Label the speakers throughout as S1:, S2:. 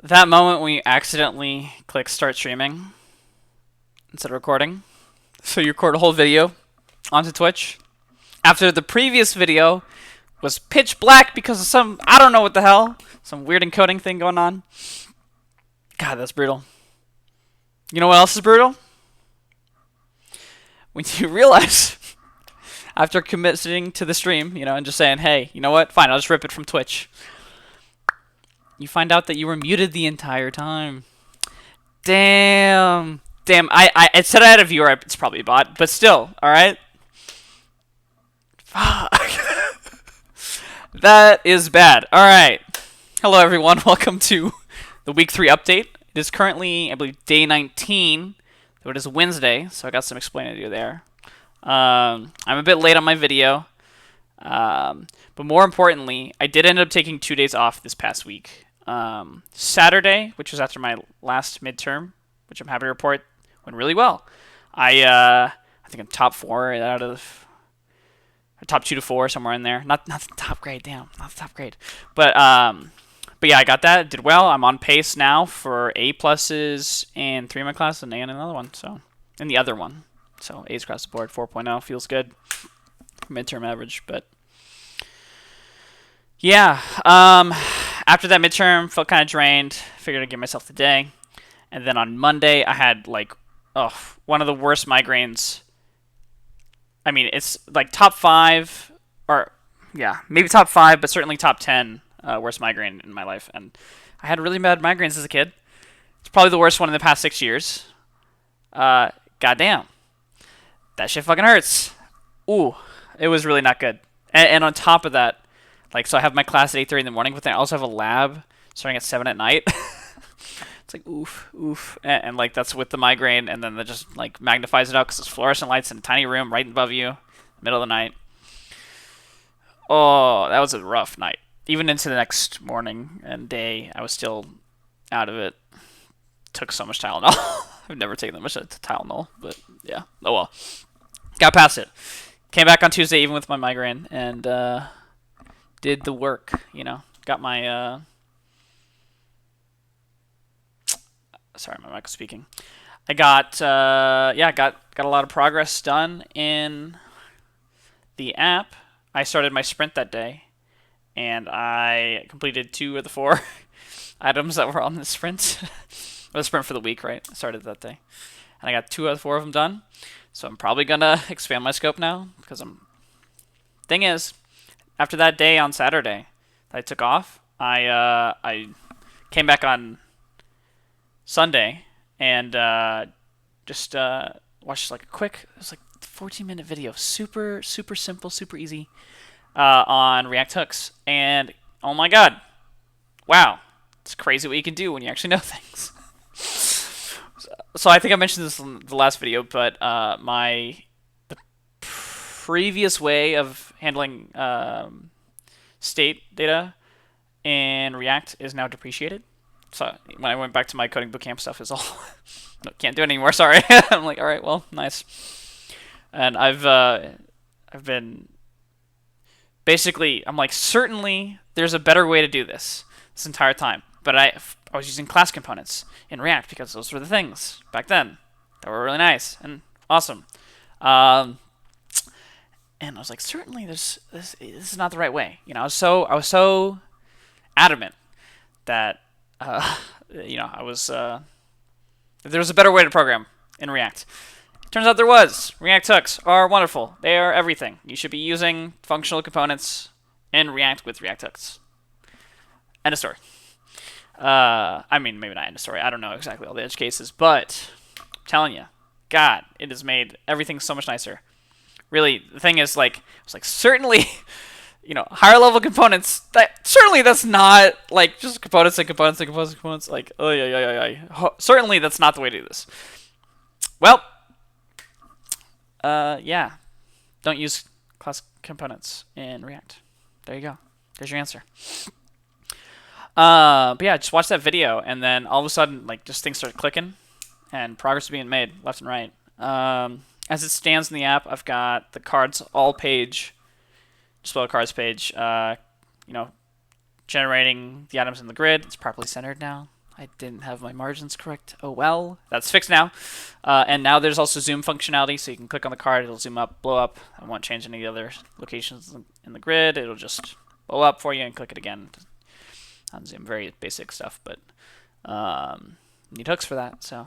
S1: That moment when you accidentally click start streaming instead of recording. So you record a whole video onto Twitch. After the previous video was pitch black because of some, I don't know what the hell, some weird encoding thing going on. God, that's brutal. You know what else is brutal? When you realize, after committing to the stream, and just saying, hey, you know what? Fine, I'll just rip it from Twitch. You find out that you were muted the entire time. Damn. It said I had a viewer. It's probably a bot, but still, all right. Fuck. That is bad. All right. Hello, everyone. Welcome to the week 3 update. It is currently, I believe, day 19. So it is Wednesday, so I got some explaining to do there. I'm a bit late on my video, but more importantly, I did end up taking 2 days off this past week. Saturday, which was after my last midterm, which I'm happy to report went really well. I think I'm top 4 out of top 2 to 4, somewhere in there. Not the top grade, damn, not the top grade. But yeah, I got that. Did well. I'm on pace now for A pluses in 3 of my classes and A in another one. So in the other one, so A's across the board. 4.0 feels good. Midterm average, but yeah. After that midterm, felt kind of drained. Figured I'd give myself the day. And then on Monday, I had one of the worst migraines. I mean, it's like top 5, or yeah, maybe top 5, but certainly top 10 worst migraine in my life. And I had really bad migraines as a kid. It's probably the worst one in the past 6 years. Goddamn, that shit fucking hurts. Ooh, it was really not good. And on top of that, so I have my class at 8:30 in the morning, but then I also have a lab starting at 7 at night. It's like, oof. And that's with the migraine, and then that just, magnifies it out because it's fluorescent lights in a tiny room right above you, middle of the night. Oh, that was a rough night. Even into the next morning and day, I was still out of it. Took so much Tylenol. I've never taken that much Tylenol, but yeah. Oh well. Got past it. Came back on Tuesday even with my migraine, and did the work, Got my sorry, my mic was speaking. I got got a lot of progress done in the app. I started my sprint that day, and I completed 2 of the 4 items that were on the sprint. Or the sprint for the week, right? I started that day, and I got 2 out of 4 of them done. So I'm probably gonna expand my scope now because Thing is, after that day on Saturday that I took off, I came back on Sunday and just watched a quick, it was 14-minute video, super simple, super easy, on React hooks, and oh my god, wow, it's crazy what you can do when you actually know things. So I think I mentioned this in the last video, but the previous way of handling state data in React is now depreciated. So when I went back to my coding bootcamp stuff, is all no, can't do it anymore. Sorry. I'm like, all right, well, nice. And I've been basically, I'm like, certainly there's a better way to do this entire time. But I was using class components in React because those were the things back then that were really nice and awesome. And I was like, certainly this is not the right way. I was so adamant that I was there was a better way to program in React. Turns out there was. React hooks are wonderful. They are everything. You should be using functional components in React with React hooks. End of story. I mean, maybe not end of story. I don't know exactly all the edge cases, but I'm telling you, God, it has made everything so much nicer. Really, the thing is, I was like, certainly, higher level components, that's not, just components and components and components and components, oh, yeah. Certainly, that's not the way to do this. Well, yeah. Don't use class components in React. There you go. There's your answer. But yeah, just watch that video, and then all of a sudden, just things started clicking, and progress being made left and right. As it stands in the app, I've got the cards all page, display cards page, generating the items in the grid. It's properly centered now. I didn't have my margins correct. Oh well, that's fixed now. And now there's also zoom functionality, so you can click on the card, it'll zoom up, blow up. I won't change any other locations in the grid. It'll just blow up for you and click it again. Unzoom, very basic stuff, but need hooks for that. So,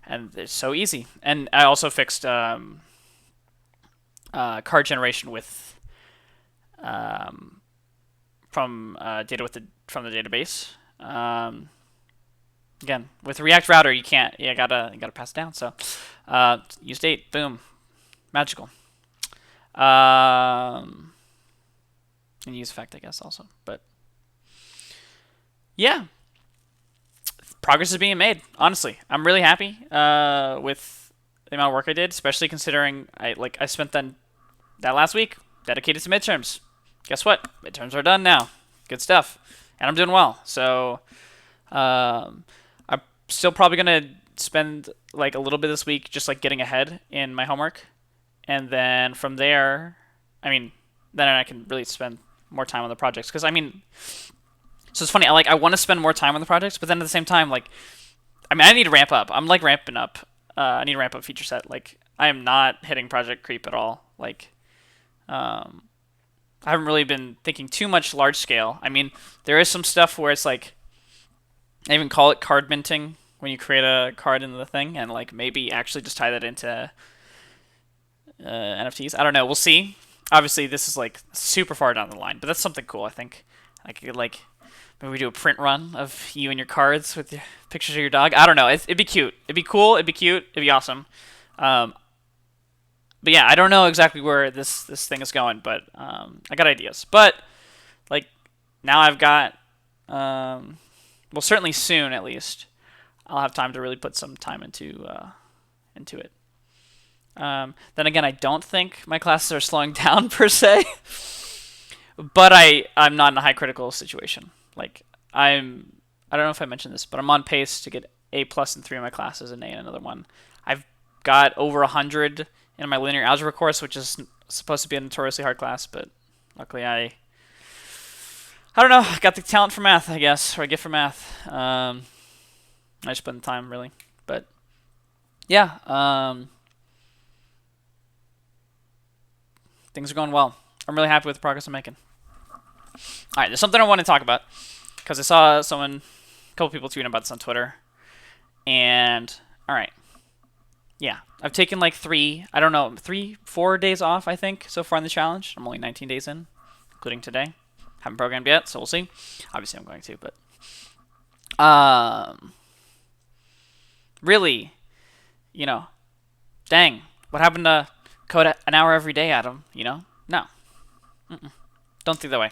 S1: and it's so easy. And I also fixed card generation with from data from the database. Again, with React Router, you can't. You gotta pass it down. So, use date. Boom, magical. And use effect, I guess, also. But yeah, progress is being made. Honestly, I'm really happy with the amount of work I did, especially considering I spent that last week dedicated to midterms. Guess what? Midterms are done now. Good stuff, and I'm doing well. So I'm still probably gonna spend like a little bit this week just like getting ahead in my homework, and then from there, I mean, then I can really spend more time on the projects. Because I mean, so it's funny. I want to spend more time on the projects, but then at the same time, like, I mean, I need to ramp up. I'm like ramping up. I need to ramp up feature set. Like, I am not hitting project creep at all. Like, I haven't really been thinking too much large scale. I mean, there is some stuff where it's like, I even call it card minting when you create a card in the thing, and like maybe actually just tie that into NFTs. I don't know. We'll see. Obviously, this is like super far down the line, but that's something cool. I think I could like maybe we do a print run of you and your cards with your pictures of your dog. I don't know. It'd be cute. It'd be cool. It'd be cute. It'd be awesome. But yeah, I don't know exactly where this thing is going, but I got ideas. But like now I've got well, certainly soon at least I'll have time to really put some time into it. Then again, I don't think my classes are slowing down per se, but I'm not in a high critical situation. Like I don't know if I mentioned this, but I'm on pace to get A+ in 3 of my classes and A in another one. I've got over 100 in my linear algebra course, which is supposed to be a notoriously hard class, but luckily I don't know, I got the talent for math, I guess, or a gift for math. I just put in the time, really. But yeah, things are going well. I'm really happy with the progress I'm making. All right, there's something I want to talk about because I saw a couple people tweeting about this on Twitter, and all right, yeah, I've taken like 4 days off, I think, so far in the challenge. I'm only 19 days in, including today. Haven't programmed yet, so we'll see. Obviously, I'm going to, but really, dang, what happened to code an hour every day, Adam? No, don't think that way,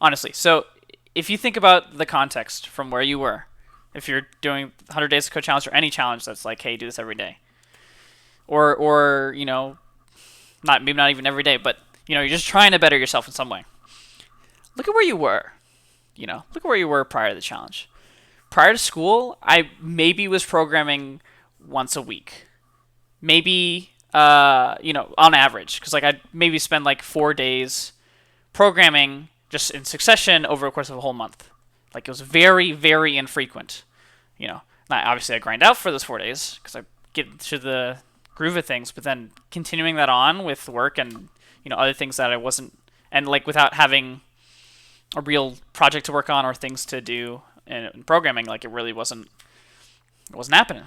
S1: honestly. So if you think about the context from where you were, if you're doing 100 days of code challenge or any challenge that's like, hey, do this every day, or maybe not even every day, but you're just trying to better yourself in some way. Look at where you were. Look at where you were prior to the challenge. Prior to school, I maybe was programming once a week. Maybe, on average. Because I'd maybe spend like 4 days programming just in succession over the course of a whole month. Like, it was very, very infrequent. Obviously I grind out for those 4 days because I get to the groove of things, but then continuing that on with work and, other things that I wasn't, and like without having a real project to work on or things to do in programming, like it wasn't happening,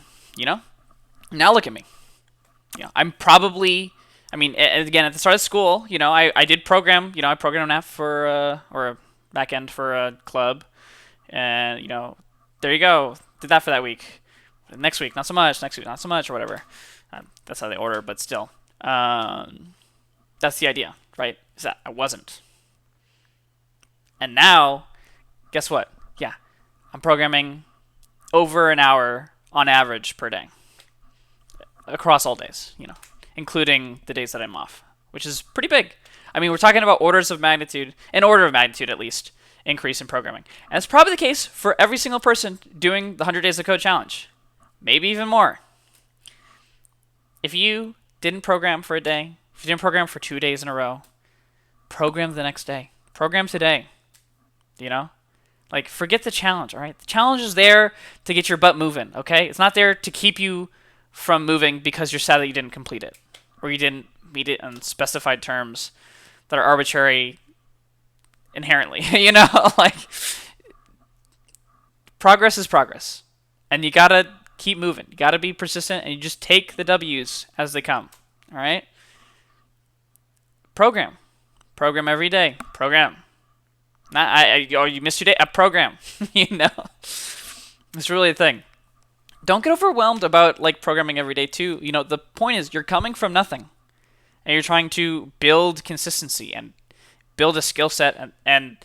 S1: Now look at me. I'm probably, again, at the start of school, I did program, I programmed an app for, or a backend for a club, and, there you go, did that for that week. Next week, not so much, next week, not so much, or whatever. That's how they order, but still. That's the idea, right? Is that I wasn't. And now, guess what? Yeah, I'm programming over an hour on average per day across all days, including the days that I'm off, which is pretty big. We're talking about an order of magnitude at least, increase in programming. And it's probably the case for every single person doing the 100 Days of Code Challenge. Maybe even more. If you didn't program for a day, if you didn't program for 2 days in a row, program the next day. Program today. Like, forget the challenge, all right? The challenge is there to get your butt moving, okay? It's not there to keep you from moving because you're sad that you didn't complete it or you didn't meet it on specified terms that are arbitrary inherently. You know, like, progress is progress. And you gotta keep moving. You gotta be persistent and you just take the W's as they come, all right? Program. Program every day. Program. Not oh, you missed your day. A program. You know, it's really a thing. Don't get overwhelmed about like programming every day too. You know, the point is you're coming from nothing, and you're trying to build consistency and build a skill set and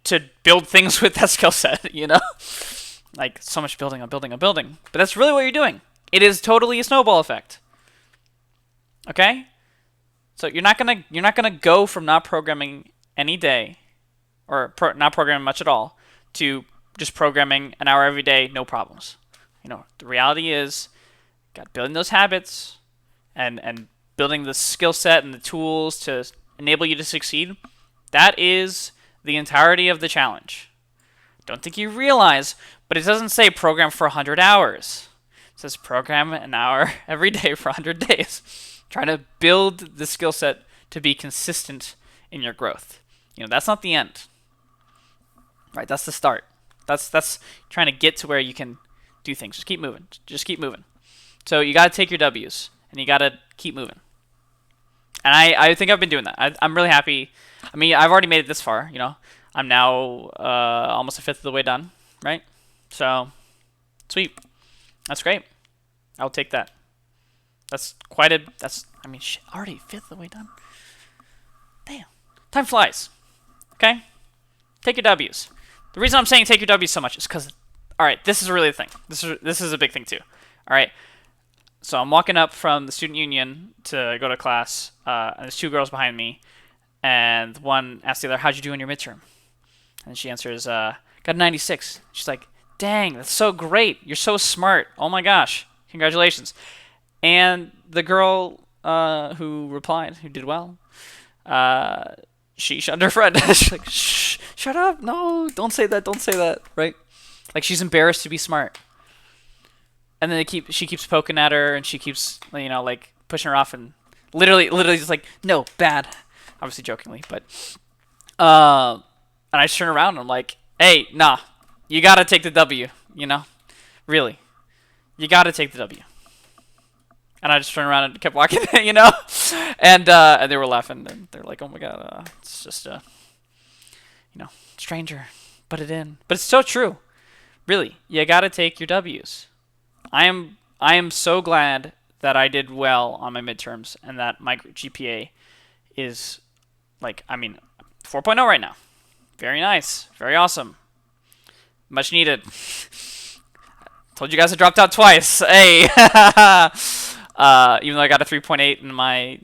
S1: to build things with that skill set. You know, like so much building on building on building. But that's really what you're doing. It is totally a snowball effect. Okay, so you're not gonna go from not programming any day or not programming much at all, to just programming an hour every day, no problems. You know, the reality is, got building those habits and building the skill set and the tools to enable you to succeed. That is the entirety of the challenge. Don't think you realize, but it doesn't say program for 100 hours. It says program an hour every day for 100 days. Trying to build the skill set to be consistent in your growth. You know, that's not the end. Right, that's the start. That's trying to get to where you can do things. Just keep moving. Just keep moving. So you got to take your W's, and you got to keep moving. And I think I've been doing that. I'm really happy. I mean, I've already made it this far. You know, I'm now almost a fifth of the way done. Right. So, sweet. That's great. I'll take that. That's quite a. I mean, shit, already a fifth of the way done. Damn. Time flies. Okay. Take your W's. The reason I'm saying take your W's so much is because, all right, this is really a thing. This is a big thing too. All right, so I'm walking up from the student union to go to class, and there's two girls behind me, and one asks the other, "How'd you do in your midterm?" And she answers, "Got a 96." She's like, "Dang, that's so great. You're so smart. Oh my gosh, congratulations." And the girl who replied, who did well, she shunned her friend. She's like, "Shh, shut up. No, don't say that. Don't say that." Right? Like she's embarrassed to be smart. And then she keeps poking at her, and she keeps, you know, like pushing her off, and literally just like, "No, bad." Obviously jokingly, but and I just turn around and I'm like, "Hey, nah, you gotta take the W. You know, really, you gotta take the W." And I just turned around and kept walking, you know, and they were laughing, and they're like, "Oh my god, it's just a, you know, stranger, put it in." But it's so true, really. You gotta take your W's. I am so glad that I did well on my midterms and that my GPA is like, I mean, 4.0 right now. Very nice, very awesome, much needed. Told you guys I dropped out twice. Hey. Even though I got a 3.8 in my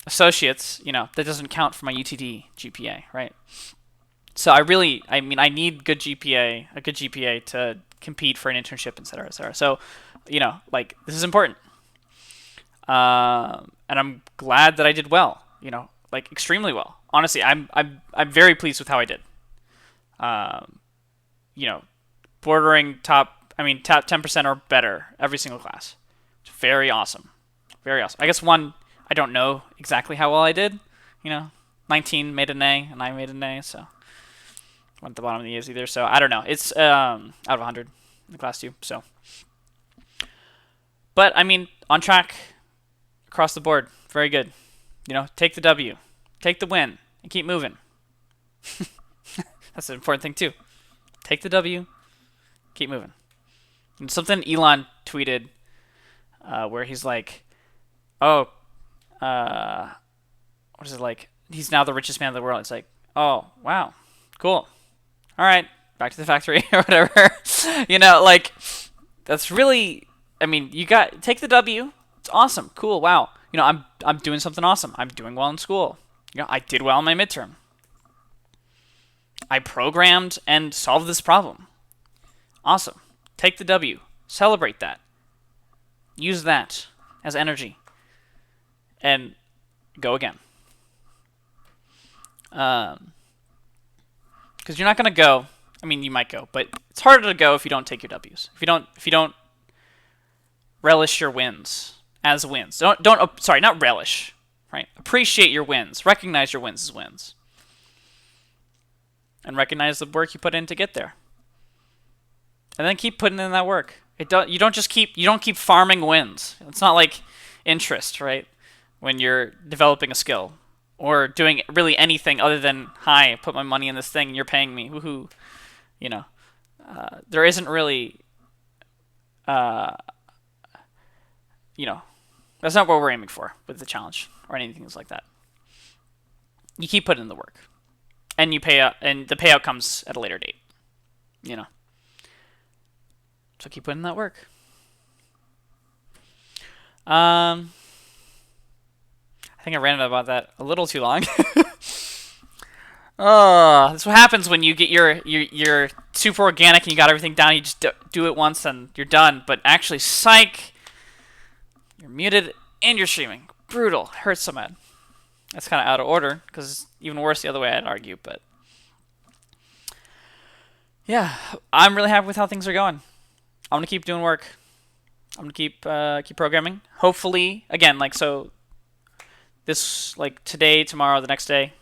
S1: associates, you know, that doesn't count for my UTD GPA, right? So I mean, I need a good GPA to compete for an internship, et cetera, et cetera. So, you know, like, this is important. And I'm glad that I did well, you know, like extremely well. Honestly, I'm very pleased with how I did. You know, bordering top 10% or better every single class. It's very awesome. Very awesome. I guess one, I don't know exactly how well I did. You know, 19 made an A, and I made an A, so one at the bottom of the A's either. So I don't know. It's out of 100 in the class too. So, but I mean, on track across the board. Very good. You know, take the W, take the win, and keep moving. That's an important thing too. Take the W, keep moving. And something Elon tweeted where he's like, "Oh, what is it like? He's now the richest man in the world." It's like, "Oh, wow, cool. All right, back to the factory," or whatever. You know, like, that's really, I mean, you got, take the W. It's awesome, cool, wow. You know, I'm doing something awesome. I'm doing well in school. You know, I did well in my midterm. I programmed and solved this problem. Awesome. Take the W. Celebrate that. Use that as energy. And go again. because you're not gonna go. I mean, you might go, but it's harder to go if you don't take your W's. If you don't relish your wins as wins. Don't sorry, not relish, right? Appreciate your wins. Recognize your wins as wins. And recognize the work you put in to get there. And then keep putting in that work. You don't keep farming wins. It's not like interest, right? When you're developing a skill or doing really anything other than, hi, I put my money in this thing and you're paying me. Woohoo. You know, there isn't really, that's not what we're aiming for with the challenge or anything like that. You keep putting in the work, and you pay out, and the payout comes at a later date. So keep putting in that work. I think I ranted about that a little too long. That's what happens when you get your super organic and you got everything down. You just do it once and you're done. But actually, psych, you're muted and you're streaming. Brutal. It hurts so bad. That's kind of out of order because it's even worse the other way, I'd argue. But yeah, I'm really happy with how things are going. I'm gonna keep doing work. I'm gonna keep programming. Hopefully, again, this today, tomorrow, the next day.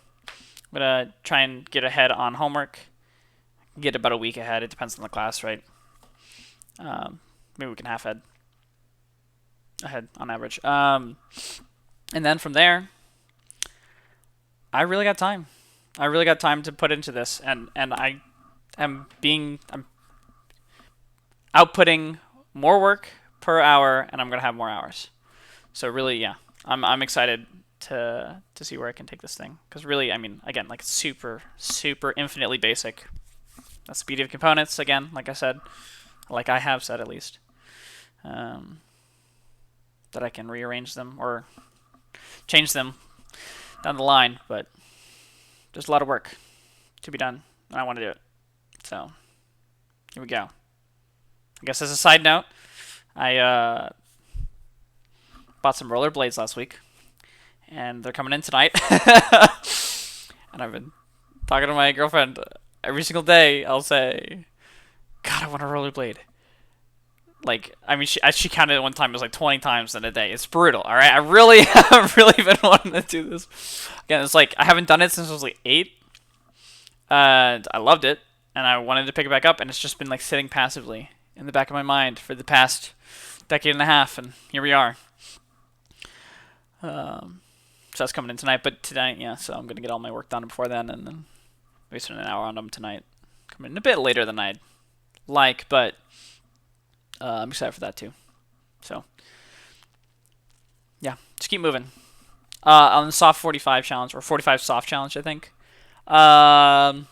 S1: I'm going to try and get ahead on homework. Get about a week ahead. It depends on the class, right? Maybe we can half ahead on average. And then from there, I really got time. I really got time to put into this. And I'm outputting more work per hour, and I'm going to have more hours. So really, yeah, I'm excited to see where I can take this thing, because really, I mean, again, super infinitely basic. That's the beauty of components. Again, like I said, like I have said at least, that I can rearrange them or change them down the line, but there's a lot of work to be done, and I want to do it. So here we go. I guess as a side note, I bought some rollerblades last week, and they're coming in tonight. And I've been talking to my girlfriend every single day. I'll say, God, I want a rollerblade. I mean, she counted it one time. It was 20 times in a day. It's brutal, all right? I've really been wanting to do this. Again, it's I haven't done it since I was 8. And I loved it, and I wanted to pick it back up, and it's just been sitting passively in the back of my mind for the past decade and a half, and here we are. So that's coming in tonight, but tonight, yeah, so I'm going to get all my work done before then, and then maybe spend an hour on them tonight. Coming in a bit later than I'd like, but I'm excited for that too. So, yeah, just keep moving. On the soft 45 challenge, or 45 soft challenge, I think. Kind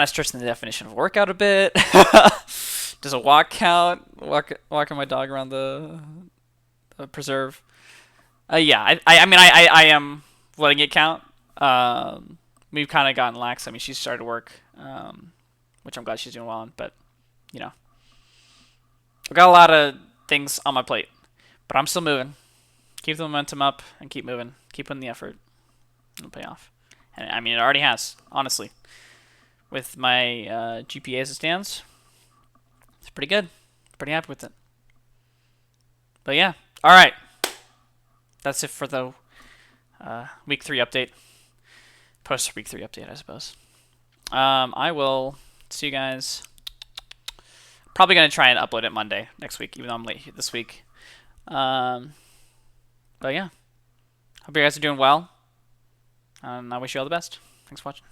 S1: of stretching the definition of workout a bit. Does a walk count? Walking my dog around the preserve. Yeah, I mean, I am letting it count. We've kind of gotten lax. I mean, she's started work, which I'm glad she's doing well on. But, I've got a lot of things on my plate. But I'm still moving. Keep the momentum up and keep moving. Keep putting the effort. It'll pay off. And, I mean, it already has, honestly. With my GPA as it stands, it's pretty good. Pretty happy with it. But, yeah. All right. That's it for the week 3 update. Post week 3 update, I suppose. I will see you guys. Probably going to try and upload it Monday next week, even though I'm late this week. But yeah. Hope you guys are doing well. And I wish you all the best. Thanks for watching.